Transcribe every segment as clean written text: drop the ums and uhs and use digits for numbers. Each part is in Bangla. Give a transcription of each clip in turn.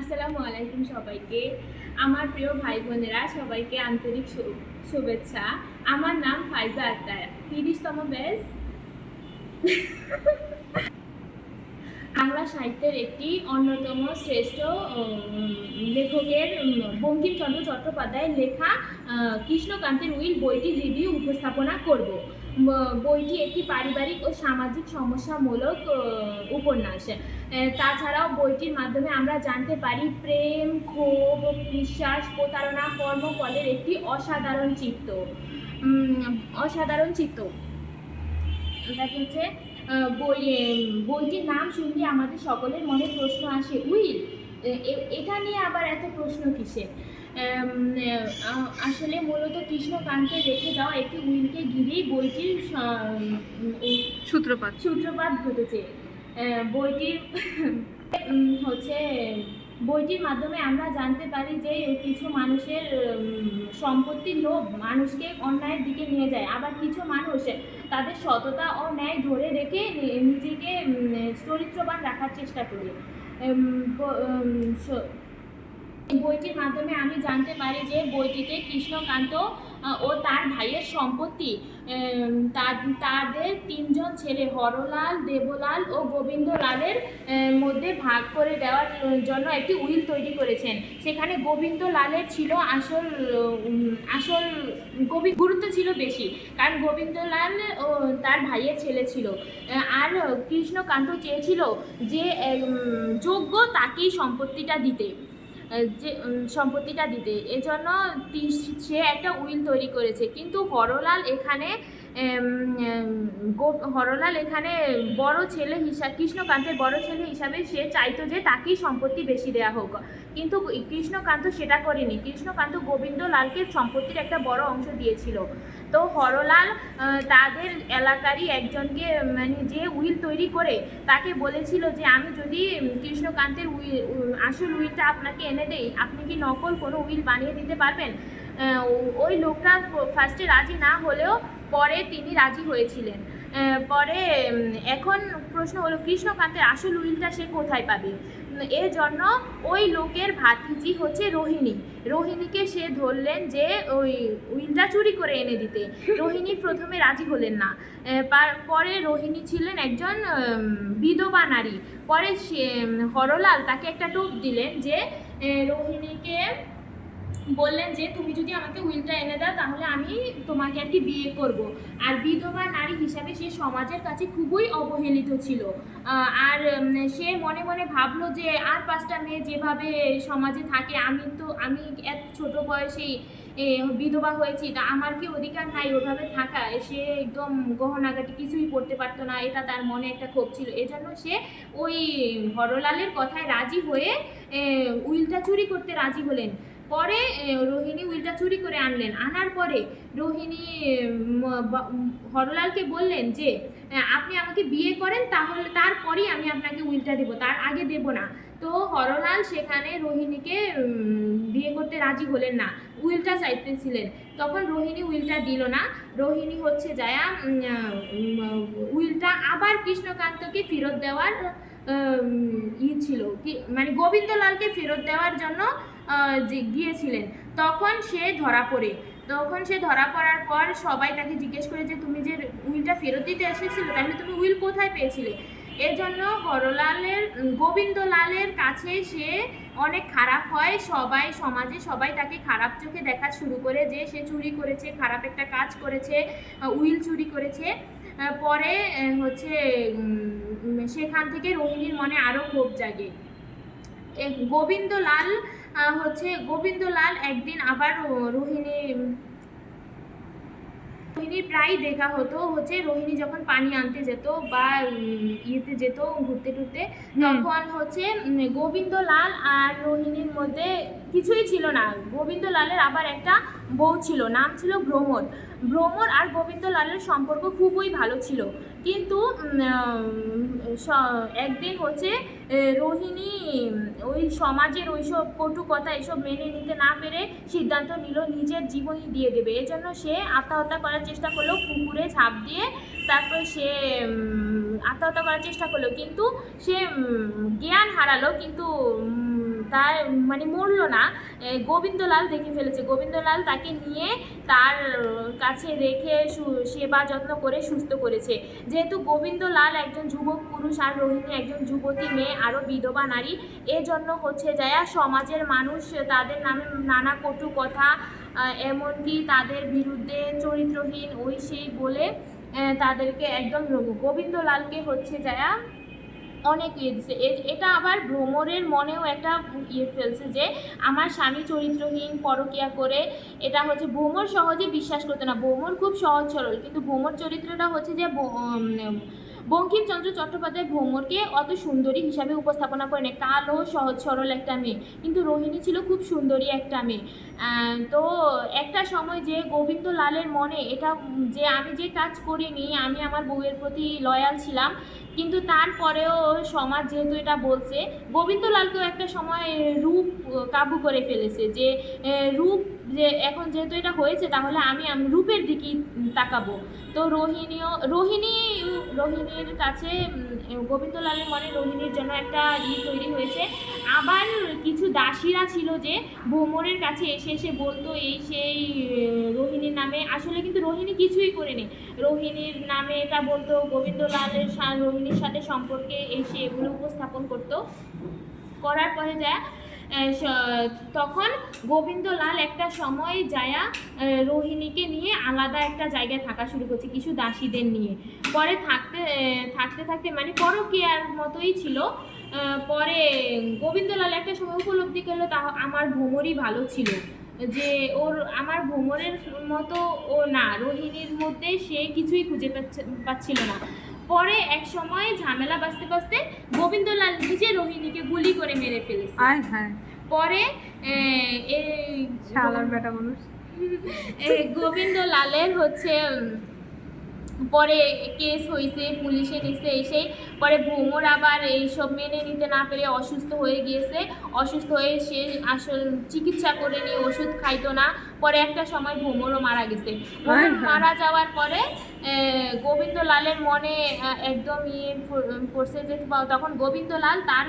আসসালামু আলাইকুম সবাইকে। আমার প্রিয় ভাই বোনেরা সবাইকে আন্তরিক শুভেচ্ছা। আমার নাম ফাইজা আক্তার, 30তম ব্যাচ। বাংলা সাহিত্যের একটি অন্যতম শ্রেষ্ঠ লেখকের বঙ্কিমচন্দ্র চট্টোপাধ্যায়ের লেখা কৃষ্ণকান্তের উইল বইটির রিভিউ উপস্থাপনা করব। বইটি একটি পারিবারিক ও সামাজিক সমস্যামূলক উপন্যাস। তাছাড়াও বইটির মাধ্যমে আমরা জানতে পারি প্রেম, ক্ষোভ, বিশ্বাস, প্রতারণা, কর্মফলের একটি অসাধারণ চিত্র দেখা হচ্ছে। বইটির নাম শুনলে আমাদের সকলের মনে প্রশ্ন আসে, উইল, এটা নিয়ে আবার এত প্রশ্ন কিসের? আসলে মূলত কৃষ্ণকান্তের রেখে যাওয়া একটি উইলকে ঘিরেই বইটির সূত্রপাত ঘটেছে। বইটির হচ্ছে বইটির মাধ্যমে আমরা জানতে পারি যে কিছু মানুষের সম্পত্তির লোভ মানুষকে অন্যায়ের দিকে নিয়ে যায়, আবার কিছু মানুষ তাদের সততা ও ন্যায় ধরে রেখে নিজেকে চরিত্রবান রাখার চেষ্টা করে। বইটির মাধ্যমে আমি জানতে পারি যে বইটিতে কৃষ্ণকান্ত ও তার ভাইয়ের সম্পত্তি তাদের 3জন ছেলে হরলাল, দেবলাল ও গোবিন্দলালের মধ্যে ভাগ করে দেওয়ার জন্য একটি উইল তৈরি করেছেন। সেখানে গোবিন্দলালের ছিল আসল গুরুত্ব ছিল বেশি, কারণ গোবিন্দলাল ও তার ভাইয়ের ছেলে ছিল, আর কৃষ্ণকান্ত চেয়েছিল যে যোগ্য তাকেই সম্পত্তিটা দিতে। এজন্য সে একটা উইল তৈরি করেছে। কিন্তু হরলাল এখানে বড় ছেলে হিসাবে, কৃষ্ণকান্তের বড় ছেলে হিসাবে সে চাইতো যে তাকেই সম্পত্তি বেশি দেওয়া হোক, কিন্তু কৃষ্ণকান্ত সেটা করেনি। কৃষ্ণকান্ত গোবিন্দলালকে সম্পত্তির একটা বড় অংশ দিয়েছিল। তো হরলাল তাদের এলাকারই একজনকে, মানে যে উইল তৈরি করে, তাকে বলেছিল যে আমি যদি কৃষ্ণকান্তের আসল উইলটা আপনাকে এনে দেই, আপনি কি নকল কোনো উইল বানিয়ে দিতে পারবেন? ওই লোকটা ফার্স্টে রাজি না হলেও পরে তিনি রাজি হয়েছিলেন। পরে এখন প্রশ্ন হলো কৃষ্ণকান্তের আসল উইলটা সে কোথায় পাবে? এর জন্য ওই লোকের ভাতিজি হচ্ছে রোহিণীকে সে ধরলেন যে ওই উইলটা চুরি করে এনে দিতে। রোহিণী প্রথমে রাজি হলেন না। পরে রোহিণী ছিলেন একজন বিধবা নারী। পরে হরলাল তাকে একটা টোপ দিলেন যে রোহিণীকে বললেন যে তুমি যদি আমাকে উইলটা এনে দাও তাহলে আমি তোমাকে আর কি বিয়ে করব। আর বিধবা নারী হিসাবে সে সমাজের কাছে খুবই অবহেলিত ছিল। আর সে মনে মনে ভাবলো যে আর 5টা মেয়ে যেভাবে সমাজে থাকে, আমি এত ছোট বয়সেই বিধবা হয়েছি, তা আমার কি অধিকার নাই ওভাবে থাকা? সে একদম গহনাগাটি কিছুই পড়তে পারতো না, এটা তার মনে একটা ক্ষোভ ছিল। এজন্য সে ওই হরলালের কথায় রাজি হয়ে উইলটা চুরি করতে রাজি হলেন। পরে রোহিণী উইলটা চুরি করে আনার পরে রোহিণী হরলালকে বললেন যে আপনি আমাকে বিয়ে করেন, তাহলে তারপরেই আমি আপনাকে উইলটা দেবো, তার আগে দেব না। তো হরলাল সেখানে রোহিণীকে বিয়ে করতে রাজি হলেন না, উইলটা চাইতেছিলেন। তখন রোহিণী উইলটা দিল না। রোহিণী হচ্ছে যায়া উইলটা আবার কৃষ্ণকান্তকে ফেরত দেওয়ার ছিল, মানে গোবিন্দলালকে ফেরত দেওয়ার জন্য গিয়েছিলেন। তখন সে ধরা পড়ার পর সবাই তাকে জিজ্ঞেস করে যে তুমি যে উইলটা ফেরত দিতে এসেছিলে, তাহলে তুমি উইল কোথায় পেয়েছিলে? এর জন্য গোবিন্দলালের কাছে সে অনেক খারাপ হয়। সমাজে সবাই তাকে খারাপ চোখে দেখা শুরু করে যে সে চুরি করেছে, খারাপ একটা কাজ করেছে, উইল চুরি করেছে। পরে হচ্ছে সেখান থেকে রোহিণীর মনে আরও ক্ষোভ জাগে। গোবিন্দলাল একদিন আবার রোহিণীর প্রায় দেখা হতো হচ্ছে, রোহিণী যখন পানি আনতে যেত বা ইয়েতে যেত ঘুরতে টুরতে, তখন হচ্ছে গোবিন্দলাল আর রোহিণীর মধ্যে কিছুই ছিল না। গোবিন্দলালের আবার একটা বউ ছিল, নাম ছিল ভ্রমর আর গোবিন্দলালের সম্পর্ক খুবই ভালো ছিল। কিন্তু একদিন হচ্ছে রোহিণী ওই সমাজের ওইসব কটু কথা এসব মেনে নিতে না পেরে সিদ্ধান্ত নিল নিজের জীবনই দিয়ে দেবে। এজন্য সে আত্মহত্যা করার চেষ্টা করলো, পুকুরে ঝাঁপ দিয়ে। তারপর সে আত্মহত্যা করার চেষ্টা করলো, কিন্তু সে জ্ঞান হারালো, কিন্তু তার মানে মরলো না, গোবিন্দলাল দেখে ফেলেছে। গোবিন্দলাল তাকে নিয়ে তার কাছে রেখে সেবা যত্ন করে সুস্থ করেছে। যেহেতু গোবিন্দলাল একজন যুবক পুরুষ আর রোহিণী একজন যুবতী মেয়ে, আরও বিধবা নারী, এজন্য হচ্ছে যায় সমাজের মানুষ তাদের নামে নানা কটু কথা, এমনকি তাদের বিরুদ্ধে চরিত্রহীন ওই সেই বলে তাদেরকে একদম গোবিন্দলালকে হচ্ছে যায় অনেক ইয়ে দিচ্ছে। এটা আবার ভ্রমরের মনেও একটা ইয়ে ফেলছে যে আমার স্বামী চরিত্রহীন, পরকীয়া করে। এটা হচ্ছে ভ্রমর সহজে বিশ্বাস করতো না। ভ্রমর খুব সহজ সরল, কিন্তু ভ্রমর চরিত্রটা হচ্ছে যে বঙ্কিমচন্দ্র চট্টোপাধ্যায় ভ্রমরকে অত সুন্দরী হিসাবে উপস্থাপনা করেন। কালো সহজ সরল একটা মেয়ে, কিন্তু রোহিণী ছিল খুব সুন্দরী একটা মেয়ে। তো একটা সময় যে গোবিন্দলালের মনে এটা যে আমি যে কাজ করিনি, আমি আমার বউয়ের প্রতি লয়াল ছিলাম, কিন্তু তারপরেও সমাজ যেহেতু এটা বলছে, গোবিন্দলালকেও একটা সময় রূপ কাবু করে ফেলেছে যে রূপ যে এখন যেহেতু এটা হয়েছে তাহলে আমি রূপের দিকেই তাকাবো। তো রোহিণীর কাছে গোবিন্দলালের মনে রোহিণীর জন্য একটা তৈরি হয়েছে। আবার কিছু দাসীরা ছিল যে ভ্রমরের কাছে এসে এসে বলতো এই সেই রোহিণীর নামে, আসলে কিন্তু রোহিণী কিছুই করেনি। রোহিণীর নামে এটা বলতো, গোবিন্দলালের রোহিণীর সাথে সম্পর্কে এসে এগুলো উপস্থাপন করতো। করার পরে যায় তখন গোবিন্দলাল একটা সময় যায়া রোহিণীকে নিয়ে আলাদা একটা জায়গায় থাকা শুরু করছে কিছু দাসীদের নিয়ে। পরে থাকতে মানে পরকীয়ার মতোই ছিল। পরে গোবিন্দলাল একটা সময় উপলব্ধি করলো তা আমার ভ্রমরই ভালো ছিল, যে আমার ভ্রমরের মতো ও না, রোহিণীর মধ্যে সে কিছুই খুঁজে পাচ্ছিল না। পরে এক সময় ঝামেলা বাঁচতে বাঁচতে গোবিন্দলাল নিজে রোহিণীকে গুলি করে মেরে ফেলেছে। পরে গোবিন্দলালের হচ্ছে পরে কেস হয়েছে, পুলিশে নিছে এসে। পরে ভ্রমর আবার এইসব মেনে নিতে না পেরে অসুস্থ হয়ে গিয়েছে। অসুস্থ হয়ে সে আসল চিকিৎসা করে নিয়ে ওষুধ খাইতো না। পরে একটা সময় ভ্রমরও মারা গেছে। ভ্রমর মারা যাওয়ার পরে গোবিন্দলালের মনে একদম পড়ছে যে তখন গোবিন্দলাল তার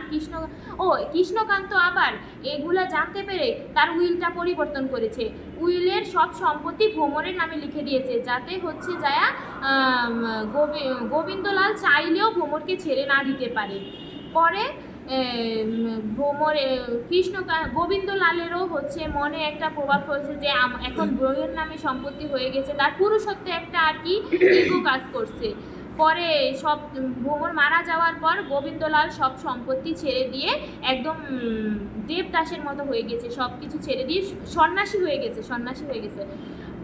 কৃষ্ণকান্ত আবার এগুলা জানতে পেরে তার উইলটা পরিবর্তন করেছে। উইলের সব সম্পত্তি ভ্রমরের নামে লিখে দিয়েছে, যাতে হচ্ছে যায়া গোবিন্দলাল চাইলেও ভ্রমরকে ছেড়ে না দিতে পারে। পরে গোবিন্দলালেরও হচ্ছে মনে একটা প্রভাব পড়েছে যে এখন বইয়ের নামে সম্পত্তি হয়ে গেছে, তার পুরুষত্বে একটা আর কি ইগো কাজ করছে। পরে সব ভ্রমর মারা যাওয়ার পর গোবিন্দলাল সব সম্পত্তি ছেড়ে দিয়ে একদম দেবদাসের মতো হয়ে গেছে, সব কিছু ছেড়ে দিয়ে সন্ন্যাসী হয়ে গেছে।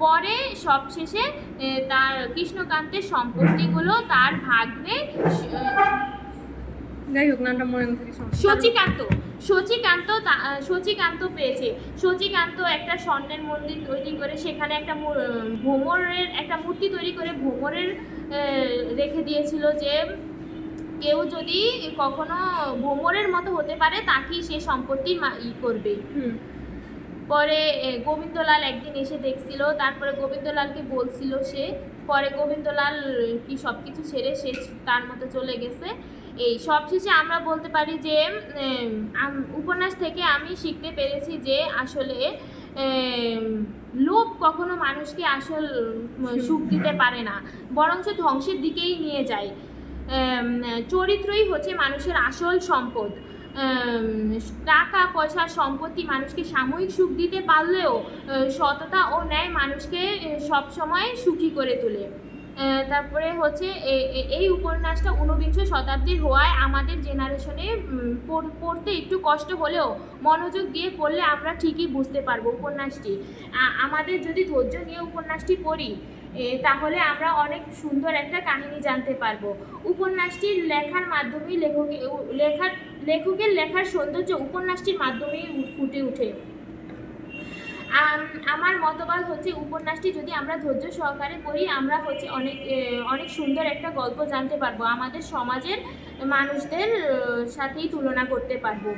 পরে সবশেষে তার কৃষ্ণকান্তের সম্পত্তিগুলো তার ভাগ্নে সচিকান্ত পেয়েছে। সচিকান্ত একটা স্বর্ণের মন্দির তৈরি করে সেখানে একটা ভ্রমরের একটা মূর্তি তৈরি করে ভ্রমরের রেখে দিয়েছিল যে কেউ যদি কখনো ভ্রমরের মতো হতে পারে তাকেই সে সম্পত্তি করবে। পরে গোবিন্দলাল একদিন এসে দেখছিল, তারপরে গোবিন্দলালকে বলছিল সে। পরে গোবিন্দলাল কি সব কিছু ছেড়ে সে তার মতো চলে গেছে। এই সবশেষে আমরা বলতে পারি যে উপন্যাস থেকে আমি শিখতে পেরেছি যে আসলে লোভ কখনো মানুষকে আসল সুখ দিতে পারে না, বরঞ্চ ধ্বংসের দিকেই নিয়ে যায়। চরিত্রই হচ্ছে মানুষের আসল সম্পদ। টাকা পয়সা সম্পত্তি মানুষকে সাময়িক সুখ দিতে পারলেও সততা ও ন্যায় মানুষকে সবসময় সুখী করে তোলে। তারপরে হচ্ছে এই উপন্যাসটা ঊনবিংশ শতাব্দীর হওয়ায় আমাদের জেনারেশনে পড়তে একটু কষ্ট হলেও মনোযোগ দিয়ে পড়লে আমরা ঠিকই বুঝতে পারবো উপন্যাসটি। আমাদের যদি ধৈর্য নিয়ে উপন্যাসটি পড়ি তাহলে আমরা অনেক সুন্দর একটা কাহিনী জানতে পারবো। উপন্যাসটির লেখার মাধ্যমেই লেখকের লেখার সৌন্দর্য উপন্যাসটির মাধ্যমেই ফুটে ওঠে। আমার মতবাদ হচ্ছে উপন্যাসটি যদি আমরা ধৈর্য সহকারে পড়ি আমরা হচ্ছে অনেক সুন্দর একটা গল্প জানতে পারবো, আমাদের সমাজের মানুষদের সাথেই তুলনা করতে পারবো।